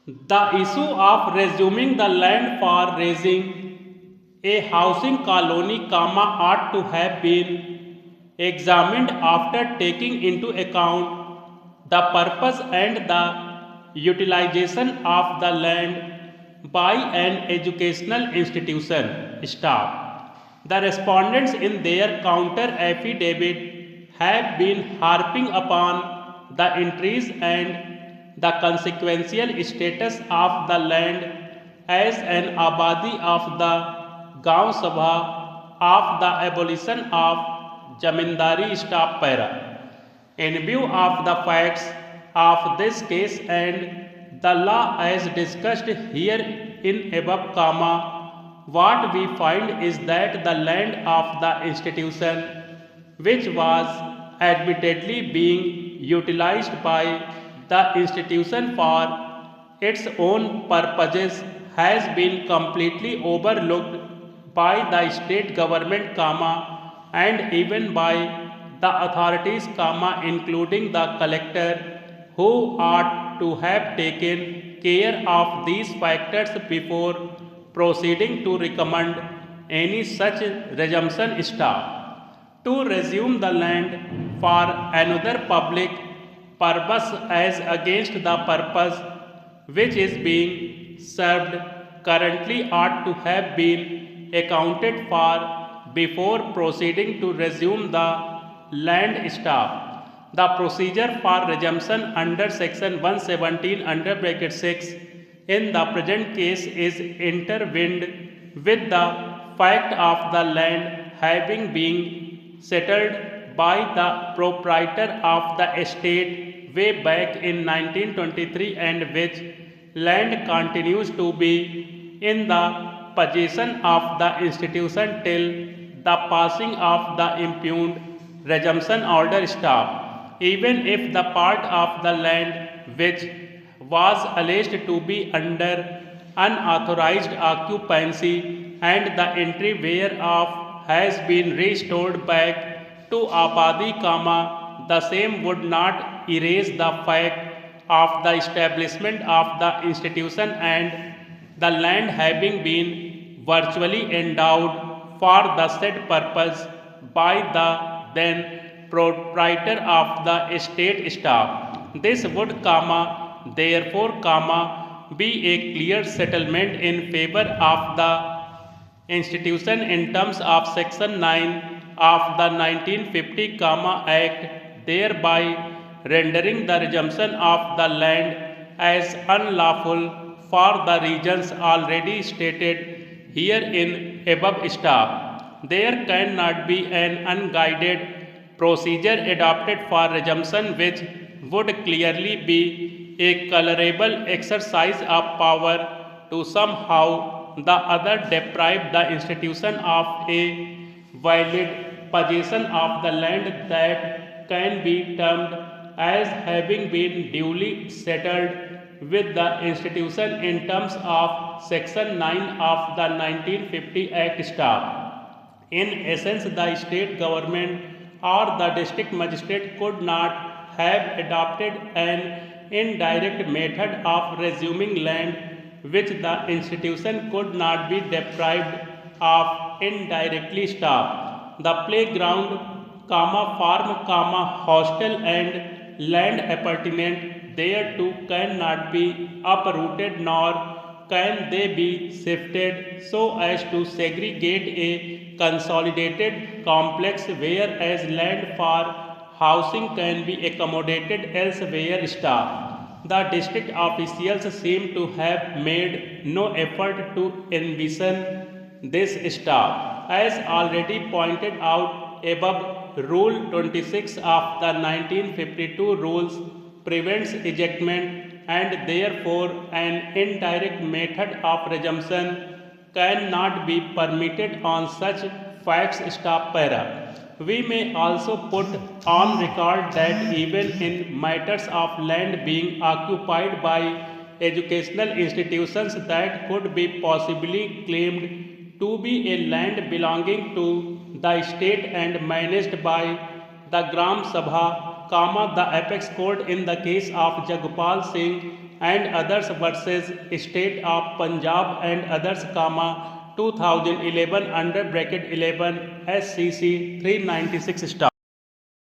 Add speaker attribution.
Speaker 1: The issue of resuming the land for raising a housing colony, ought to have been examined after taking into account the purpose and the utilization of the land by an educational institution staff. The respondents in their counter affidavit have been harping upon the entries and the consequential status of the land as an abadi of the Gaon Sabha of the abolition of Jamindari staff para. In view of the facts of this case and the law as discussed here in above, what we find is that the land of the institution, which was admittedly being utilized by the institution for its own purposes, has been completely overlooked by the state government, and even by the authorities, including the collector, who ought to have taken care of these factors before proceeding to recommend any such resumption staff to resume the land for another public purpose as against the purpose which is being served currently ought to have been accounted for before proceeding to resume the land staff. The procedure for resumption under section 117 under bracket 6 in the present case is intertwined with the fact of the land having been settled by the proprietor of the estate way back in 1923, and which land continues to be in the possession of the institution till the passing of the impugned resumption order staff, even if the part of the land which was alleged to be under unauthorized occupancy and the entry whereof has been restored back to Abadi, the same would not erase the fact of the establishment of the institution and the land having been virtually endowed for the said purpose by the then proprietor of the estate staff. This would, therefore, be a clear settlement in favor of the institution in terms of section 9 of the 1950, Act, thereby rendering the resumption of the land as unlawful for the reasons already stated here in above staff. There cannot be an unguided procedure adopted for resumption which would clearly be a colorable exercise of power to somehow the other deprive the institution of a valid possession of the land that can be termed as having been duly settled with the institution in terms of section 9 of the 1950 Act staff. In essence, the state government or the district magistrate could not have adopted an indirect method of resuming land which the institution could not be deprived of indirectly staff. The playground, farm, hostel and land appertinent thereto cannot be uprooted nor can they be shifted so as to segregate a consolidated complex, whereas land for housing can be accommodated elsewhere. The district officials seem to have made no effort to envision this staff. As already pointed out above, Rule 26 of the 1952 rules prevents ejectment, and therefore an indirect method of resumption cannot be permitted on such facts. We may also put on record that even in matters of land being occupied by educational institutions that could be possibly claimed to be a land belonging to the state and managed by the Gram Sabha, comma, the apex court in the case of Jagpal Singh and others versus State of Punjab and others, comma, 2011 under bracket 11 SCC 396 star.